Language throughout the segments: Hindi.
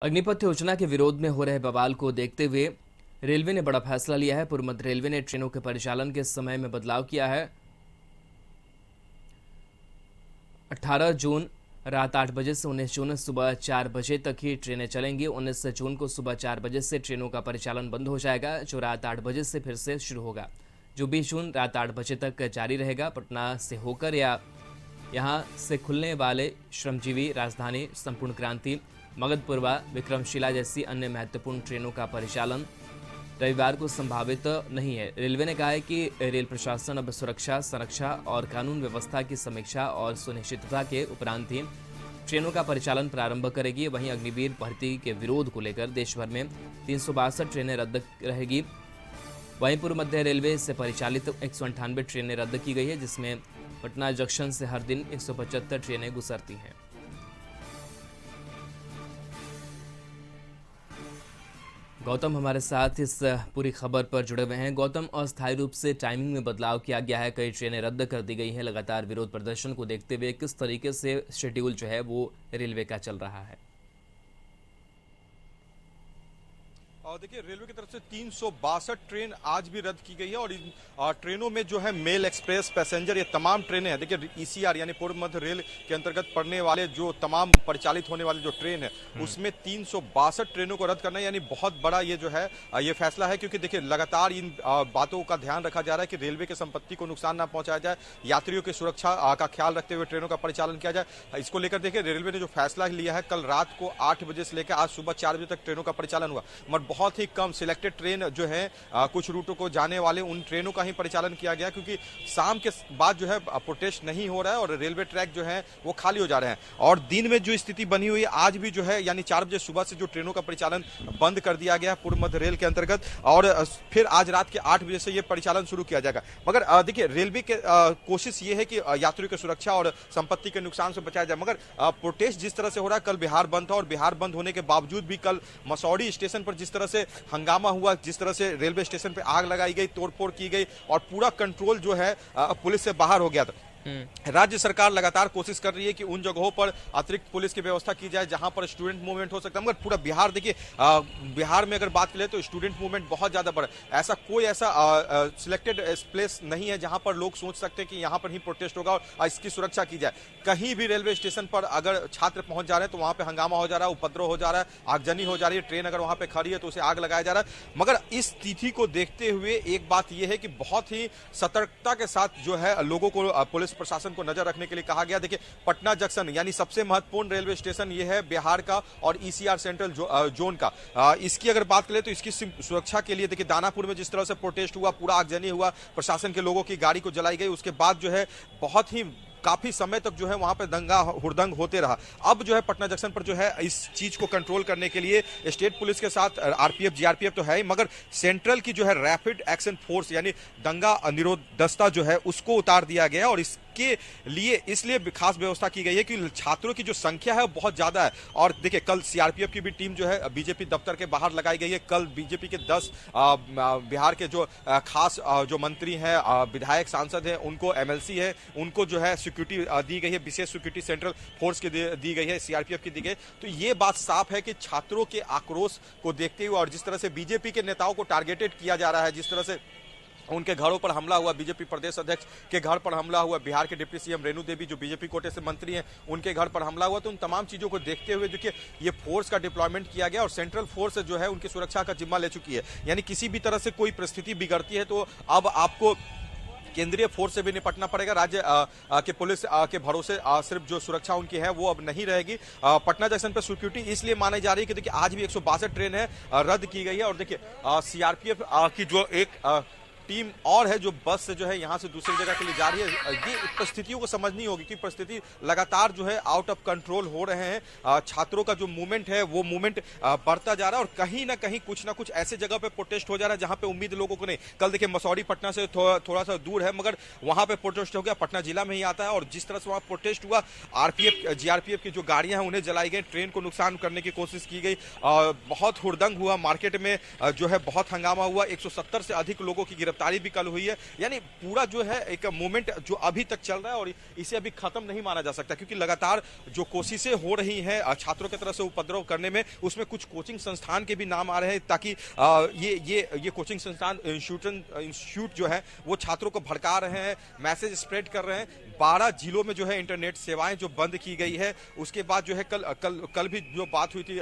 अग्निपथ योजना के विरोध में हो रहे बवाल को देखते हुए रेलवे ने बड़ा फैसला लिया है। पूर्व मध्य रेलवे ने ट्रेनों के परिचालन के समय में बदलाव किया है। 18 जून रात 8 बजे से 19 जून सुबह 4 बजे तक ही ट्रेनें चलेंगी। 19 जून को सुबह 4 बजे से ट्रेनों का परिचालन बंद हो जाएगा, जो रात 8 बजे से फिर से शुरू होगा, जो 20 जून रात 8 बजे तक जारी रहेगा। पटना से होकर या यहाँ से खुलने वाले श्रमजीवी, राजधानी, संपूर्ण क्रांति, मगधपुरवा, विक्रमशिला जैसी अन्य महत्वपूर्ण ट्रेनों का परिचालन रविवार को संभावित नहीं है। रेलवे ने कहा है कि रेल प्रशासन अब सुरक्षा, संरक्षा और कानून व्यवस्था की समीक्षा और सुनिश्चितता के उपरांत ही ट्रेनों का परिचालन प्रारंभ करेगी। वहीं अग्निवीर भर्ती के विरोध को लेकर देश भर में 362 ट्रेनें रद्द रहेगी। वहीं पूर्व मध्य रेलवे से परिचालित 198 ट्रेनें रद्द की गई है, जिसमें पटना जंक्शन से हर दिन 175 ट्रेनें गुजरती हैं। गौतम हमारे साथ इस पूरी खबर पर जुड़े हुए हैं। गौतम, अस्थायी रूप से टाइमिंग में बदलाव किया गया है, कई ट्रेनें रद्द कर दी गई हैं। लगातार विरोध प्रदर्शन को देखते हुए किस तरीके से शेड्यूल जो है वो रेलवे का चल रहा है? देखिए, रेलवे की तरफ से 362 ट्रेन आज भी रद्द की गई है और इन ट्रेनों में जो है मेल, एक्सप्रेस, पैसेंजर, ये तमाम ट्रेनें हैं। देखिए, ईसीआर यानी पूर्व मध्य रेल के अंतर्गत पड़ने वाले जो तमाम परिचालित होने वाले जो ट्रेन है उसमें 362 ट्रेनों को रद्द करना है, यानी बहुत बड़ा ये जो है ये फैसला है। क्योंकि देखिए, लगातार इन बातों का ध्यान रखा जा रहा है कि रेलवे की संपत्ति को नुकसान ना पहुंचाया जाए, यात्रियों की सुरक्षा का ख्याल रखते हुए ट्रेनों का परिचालन किया जाए। इसको लेकर देखिए, रेलवे ने जो फैसला लिया है, कल रात को 8 बजे से लेकर आज सुबह 4 बजे तक ट्रेनों का परिचालन हुआ, मगर बहुत ही कम सिलेक्टेड ट्रेन जो है कुछ रूटों को जाने वाले उन ट्रेनों का ही परिचालन किया गया, क्योंकि शाम के बाद जो है प्रोटेस्ट नहीं हो रहा है और रेलवे ट्रैक जो है वो खाली हो जा रहे हैं। और दिन में जो स्थिति बनी हुई है आज भी जो है, यानी 4 बजे सुबह से जो ट्रेनों का परिचालन बंद कर दिया गया है पूर्व मध्य रेल के अंतर्गत, और फिर आज रात के 8 बजे से ये परिचालन शुरू किया जाएगा। मगर देखिए, रेलवे के कोशिश ये है कि यात्रियों की सुरक्षा और संपत्ति के नुकसान से बचाया जाए। मगर प्रोटेस्ट जिस तरह से हो रहा है, कल बिहार बंद था और बिहार बंद होने के बावजूद भी कल मसौड़ी स्टेशन पर जिस तरह से हंगामा हुआ, जिस तरह से रेलवे स्टेशन पे आग लगाई गई, तोड़फोड़ की गई और पूरा कंट्रोल जो है पुलिस से बाहर हो गया था। राज्य सरकार लगातार कोशिश कर रही है कि उन जगहों पर अतिरिक्त पुलिस की व्यवस्था की जाए जहां पर स्टूडेंट मूवमेंट हो सकता है। मगर पूरा बिहार देखिए, बिहार में अगर बात करें तो स्टूडेंट मूवमेंट बहुत ज्यादा बड़ा, ऐसा कोई सिलेक्टेड प्लेस नहीं है जहां पर लोग सोच सकते हैं कि यहां पर ही प्रोटेस्ट होगा और इसकी सुरक्षा की जाए। कहीं भी रेलवे स्टेशन पर अगर छात्र पहुंच जा रहे हैं तो वहां पर हंगामा हो जा रहा है, उपद्रव हो जा रहा है, आगजनी हो जा रही है। ट्रेन अगर वहां पर खड़ी है तो उसे आग लगाया जा रहा है। मगर इस तिथि को देखते हुए एक बात यह है कि बहुत ही सतर्कता के साथ जो है लोगों को, पुलिस प्रशासन को नजर रखने के लिए कहा गया। देखिए, पटना जंक्शन यानी सबसे महत्वपूर्ण रेलवे स्टेशन ये है बिहार का और ईसीआर सेंट्रल जोन का। इसकी अगर बात करें तो इसकी सुरक्षा के लिए देखिए, दानापुर में जिस तरह से प्रोटेस्ट हुआ, पूरा आगजनी हुआ, प्रशासन के लोगों की गाड़ी को जलाई गई, उसके बाद जो है बहुत ही काफी समय तक जो है वहां पे दंगा हुड़दंग होते रहा। अब जो है पटना जंक्शन पर जो है इस चीज को कंट्रोल करने के लिए स्टेट पुलिस के साथ आरपीएफ, जीआरपीएफ तो है ही, मगर सेंट्रल की जो है रैपिड एक्शन फोर्स यानी दंगा निरोध दस्ता जो है उसको उतार दिया गया। और इसके लिए इसलिए खास व्यवस्था की गई है कि छात्रों की जो संख्या है वो बहुत ज्यादा है। और देखिए, कल सीआरपीएफ की भी टीम जो है बीजेपी दफ्तर के बाहर लगाई गई है। कल बीजेपी के 10 बिहार के जो खास जो मंत्री हैं, विधायक, सांसद हैं, उनको, एमएलसी है, उनको जो है सिक्योरिटी दी गई है, विशेष सिक्योरिटी सेंट्रल फोर्स की दी गई है, सीआरपीएफ की दी गई। तो ये बात साफ है कि छात्रों के आक्रोश को देखते हुए और जिस तरह से बीजेपी के नेताओं को टारगेटेड किया जा रहा है, जिस तरह से उनके घरों पर हमला हुआ, बीजेपी प्रदेश अध्यक्ष के घर पर हमला हुआ, बिहार के डिप्टी सीएम रेणु देवी जो बीजेपी कोटे से मंत्री हैं उनके घर पर हमला हुआ, तो उन तमाम चीजों को देखते हुए देखिए ये फोर्स का डिप्लॉयमेंट किया गया और सेंट्रल फोर्स जो है उनकी सुरक्षा का जिम्मा ले चुकी है। यानी किसी भी तरह से कोई परिस्थिति बिगड़ती है तो अब आपको केंद्रीय फोर्स से भी निपटना पड़ेगा। राज्य के पुलिस के भरोसे सिर्फ जो सुरक्षा उनकी है वो अब नहीं रहेगी। पटना जंक्शन पर सिक्योरिटी इसलिए मानी जा रही है कि देखिए, आज भी 162 ट्रेन है रद्द की गई है। और देखिए, सीआरपीएफ की जो एक टीम और है जो बस से जो है यहां से दूसरी जगह के लिए जा रही है, ये परिस्थितियों को समझनी होगी कि परिस्थिति लगातार जो है आउट ऑफ कंट्रोल हो रहे हैं। छात्रों का जो मूवमेंट है वो मूवमेंट बढ़ता जा रहा है और कहीं ना कहीं कुछ ना कुछ ऐसे जगह पे प्रोटेस्ट हो जा रहा है जहां पे उम्मीद लोगों को नहीं। कल देखिए, मसौड़ी पटना से थोड़ा सा दूर है, मगर वहां पे प्रोटेस्ट हो गया, पटना जिला में ही आता है। और जिस तरह से वहां प्रोटेस्ट हुआ, आरपीएफ, जीआरपीएफ की जो गाड़ियां हैं उन्हें जलाई गई, ट्रेन को नुकसान करने की कोशिश की गई, बहुत हुड़दंग हुआ, मार्केट में जो है बहुत हंगामा हुआ, 170 से अधिक लोगों की गिरफ्तारी गिरफ्तारी भी कल हुई है। यानी पूरा जो है एक मोमेंट जो अभी तक चल रहा है और इसे अभी खत्म नहीं माना जा सकता, क्योंकि लगातार जो कोशिशें हो रही हैं छात्रों की तरफ से उपद्रव करने में, उसमें कुछ कोचिंग संस्थान के भी नाम आ रहे हैं, ताकि ये कोचिंग संस्थान इंस्टीट्यूट जो है वो छात्रों को भड़का रहे हैं, मैसेज स्प्रेड कर रहे हैं। 12 जिलों में जो है इंटरनेट सेवाएं जो बंद की गई है। उसके बाद जो है कल भी जो बात हुई थी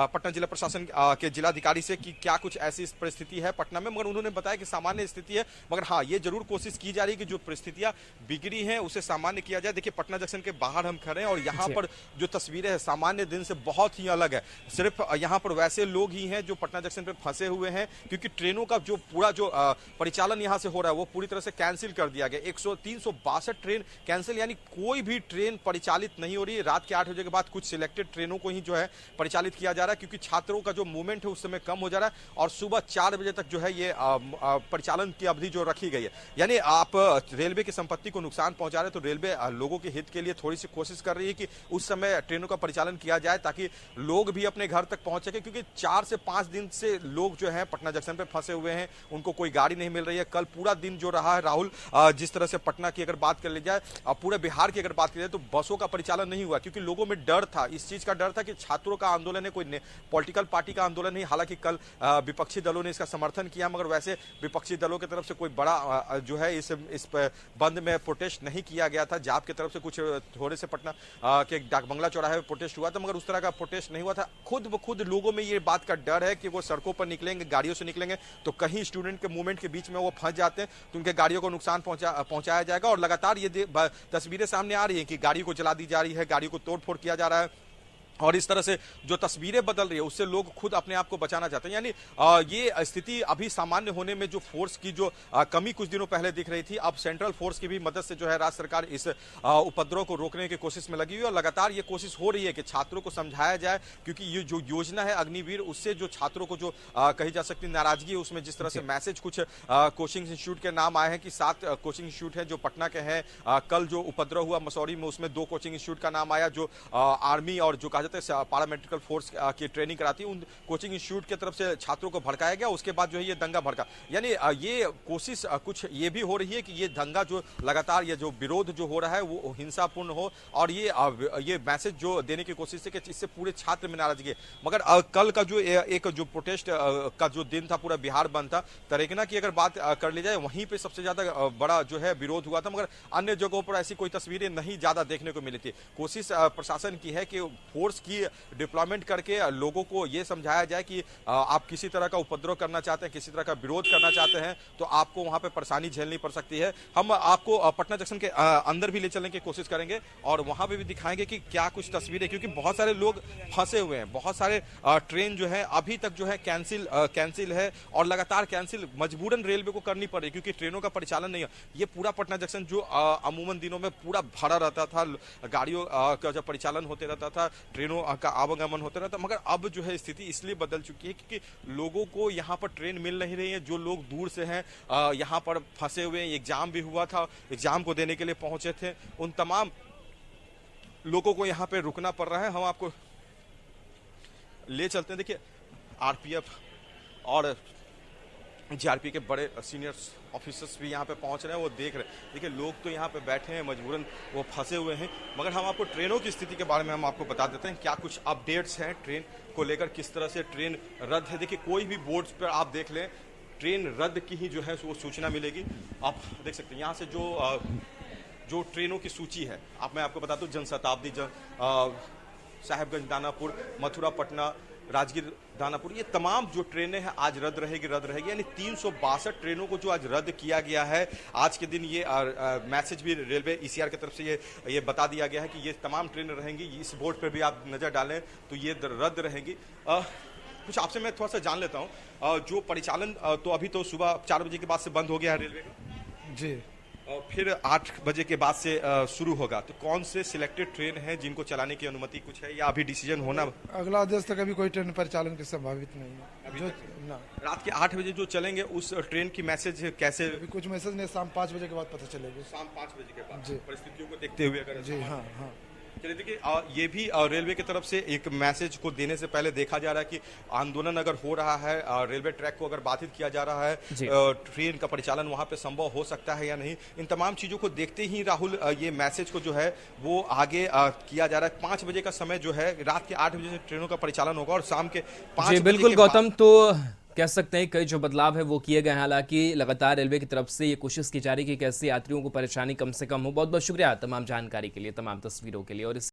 पटना जिला प्रशासन के जिलाधिकारी से कि क्या कुछ ऐसी परिस्थिति है पटना में, मगर उन्होंने बताया कि सामान्य स्थिति है। मगर हाँ, ये जरूर कोशिश की जा रही है कि जो परिस्थितियां बिगड़ी हैं उसे सामान्य किया जाए। देखिए, पटना जंक्शन के बाहर हम खड़े हैं और यहाँ पर जो तस्वीरें हैं सामान्य दिन से बहुत ही अलग है। सिर्फ यहाँ पर वैसे लोग ही हैं जो पटना जंक्शन पे फंसे हुए हैं, क्योंकि ट्रेनों का जो पूरा जो परिचालन यहाँ से हो रहा है वो पूरी तरह से कैंसिल कर दिया गया। 362 ट्रेन कैंसिल, यानी कोई भी ट्रेन परिचालित नहीं हो रही है। रात के 8 बजे के बाद कुछ सिलेक्टेड ट्रेनों को ही जो है परिचालित किया जा रहा है, क्योंकि छात्रों का जो मूवमेंट है उस समय कम हो जा रहा है और सुबह 4 बजे तक जो है ये परिचालन की अवधि जो रखी गई है। यानी आप रेलवे की संपत्ति को नुकसान पहुंचा रहे हैं, तो रेलवे लोगों के हित के लिए थोड़ी सी कोशिश कर रही है कि उस समय ट्रेनों का परिचालन किया जाए ताकि लोग भी अपने घर तक पहुंच सके, क्योंकि 4 से 5 दिन से लोग जो है पटना जंक्शन पे फंसे हुए हैं, उनको कोई गाड़ी नहीं मिल रही है। कल पूरा दिन जो रहा है राहुल, जिस तरह से पटना की अगर बात कर ली जाए, पूरे बिहार की अगर बात की जाए, तो बसों का परिचालन नहीं हुआ, क्योंकि लोगों में डर था, इस चीज का डर था कि छात्रों का आंदोलन है, कोई पॉलिटिकल पार्टी का आंदोलन नहीं। हालांकि कल विपक्षी दलों ने इसका समर्थन किया, मगर वैसे विपक्षी दलों की तरफ से कोई बड़ा जो है इस बंद में प्रोटेस्ट नहीं किया गया था। जाप की तरफ से कुछ थोड़े से पटना के डाक बंगला चौराहे में प्रोटेस्ट हुआ था, मगर उस तरह का प्रोटेस्ट नहीं हुआ था। खुद ब खुद लोगों में ये बात का डर है कि वो सड़कों पर निकलेंगे, गाड़ियों से निकलेंगे तो कहीं स्टूडेंट के मूवमेंट के बीच में वो फंस जाते हैं तो उनके गाड़ियों को नुकसान पहुंचाया जाएगा। और लगातार ये तस्वीरें सामने आ रही है कि गाड़ी को जला दी जा रही है, गाड़ी को तोड़फोड़ किया जा रहा है, और इस तरह से जो तस्वीरें बदल रही है उससे लोग खुद अपने आप को बचाना चाहते हैं। यानी ये स्थिति अभी सामान्य होने में जो फोर्स की जो कमी कुछ दिनों पहले दिख रही थी, अब सेंट्रल फोर्स की भी मदद से जो है राज्य सरकार इस उपद्रव को रोकने की कोशिश में लगी हुई है और लगातार ये कोशिश हो रही है कि छात्रों को समझाया जाए, क्योंकि ये जो योजना है अग्निवीर, उससे जो छात्रों को जो कही जा सकती नाराजगी है, उसमें जिस तरह से मैसेज कुछ कोचिंग इंस्टीट्यूट के नाम आए हैं कि 7 कोचिंग इंस्टीट्यूट है जो पटना के हैं। कल जो उपद्रव हुआ मसौरी में, उसमें 2 कोचिंग इंस्टीट्यूट का नाम आया जो आर्मी और जो कहा जाता है पारामेडिकल फोर्स की ट्रेनिंग कराती है, उन कोचिंग इंस्टीट्यूट की तरफ से छात्रों को भड़काया गया। उसके बाद जो है ये दंगा भड़का, यानी ये कोशिश कुछ ये भी हो रही है कि ये दंगा जो लगातार ये जो विरोध जो हो रहा है वो हिंसापूर्ण हो, और ये मैसेज जो देने की कोशिश है कि इससे पूरे छात्र में नाराजगी है। मगर कल का जो एक जो प्रोटेस्ट का जो दिन था, पूरा बिहार बंद था। तरेगना की अगर बात कर ली जाए, वहीं पे सबसे ज्यादा बड़ा जो है विरोध हुआ था, मगर अन्य जगहों पर ऐसी कोई तस्वीरें नहीं ज्यादा देखने को मिली थी। कोशिश प्रशासन की है कि फोर्स की डिप्लॉयमेंट करके लोगों को यह समझाया जाए कि आप किसी तरह का उपद्रव करना चाहते हैं, किसी तरह का विरोध करना चाहते हैं तो आपको वहां पे परेशानी झेलनी पड़ सकती है। हम आपको पटना जंक्शन के अंदर भी ले चलने की कोशिश करेंगे और वहां पे भी दिखाएंगे कि क्या कुछ तस्वीरें, क्योंकि बहुत सारे लोग फंसे हुए हैं, बहुत सारे ट्रेन जो है अभी तक जो है कैंसिल है और लगातार कैंसिल मजबूरन रेलवे को करनी पड़ रही, क्योंकि ट्रेनों का परिचालन नहीं है। ये पूरा पटना जंक्शन जो अमूमन दिनों में पूरा भरा रहता था, गाड़ियों का जब परिचालन होते रहता था, ट्रेनों का आवागमन होता रहता, मगर अब जो है स्थिति इसलिए बदल चुकी है क्योंकि लोगों को यहाँ पर ट्रेन मिल नहीं रही है। जो लोग दूर से हैं यहाँ पर फंसे हुए हैं, एग्जाम भी हुआ था, एग्जाम को देने के लिए पहुंचे थे, उन तमाम लोगों को यहाँ पे रुकना पड़ रहा है। हम आपको ले चलते हैं। देखिए, आरपीएफ और जीआरपी के बड़े सीनियर ऑफिसर्स भी यहाँ पे पहुंच रहे हैं, वो देख रहे हैं। देखिए, लोग तो यहाँ पे बैठे हैं, मजबूरन वो फंसे हुए हैं, मगर हम आपको ट्रेनों की स्थिति के बारे में हम आपको बता देते हैं क्या कुछ अपडेट्स हैं ट्रेन को लेकर, किस तरह से ट्रेन रद्द है। देखिए, कोई भी बोर्ड्स पर आप देख लें, ट्रेन रद्द की ही जो है वो सूचना मिलेगी। आप देख सकते हैं यहाँ से जो ट्रेनों की सूची है, मैं आपको बता दूं, जनशताब्दी, साहेबगंज दानापुर, मथुरा पटना, राजगीर दानापुर, ये तमाम जो ट्रेनें हैं आज रद्द रहेगी। यानी 362 ट्रेनों को जो आज रद्द किया गया है आज के दिन, ये मैसेज भी रेलवे ईसीआर की तरफ से ये बता दिया गया है कि ये तमाम ट्रेनें रहेंगी। इस बोर्ड पर भी आप नजर डालें तो ये रद्द रहेंगी। कुछ आपसे मैं थोड़ा सा जान लेता हूँ, जो परिचालन तो अभी तो सुबह 4 बजे के बाद से बंद हो गया है रेलवे का जी, और फिर 8 बजे के बाद से शुरू होगा, तो कौन से सिलेक्टेड ट्रेन हैं जिनको चलाने की अनुमति कुछ है या अभी डिसीजन होना? अगला आदेश तक अभी कोई ट्रेन परिचालन की संभावित नहीं है। जो ना रात के 8 बजे जो चलेंगे उस ट्रेन की मैसेज कैसे? अभी कुछ मैसेज नहीं, शाम 5 बजे के बाद पता चलेगी। शाम 5 बजे के बाद जी, परिस्थितियों को देखते हुए अगर जी हाँ हाँ। चलिए देखिए, ये भी रेलवे की तरफ से एक मैसेज को देने से पहले देखा जा रहा है कि आंदोलन अगर हो रहा है, रेलवे ट्रैक को अगर बाधित किया जा रहा है, जी। ट्रेन का परिचालन वहां पे संभव हो सकता है या नहीं, इन तमाम चीजों को देखते ही राहुल ये मैसेज को जो है वो आगे किया जा रहा है। 5 बजे का समय जो है, रात के 8 बजे से ट्रेनों का परिचालन होगा और शाम के 5 जी बजे बिल्कुल के बाद- गौतम, तो कह सकते हैं कई जो बदलाव है वो किए गए हैं। हालांकि लगातार रेलवे की तरफ से ये कोशिश की जा रही है कि कैसे यात्रियों को परेशानी कम से कम हो। बहुत बहुत शुक्रिया तमाम जानकारी के लिए, तमाम तस्वीरों के लिए। और इस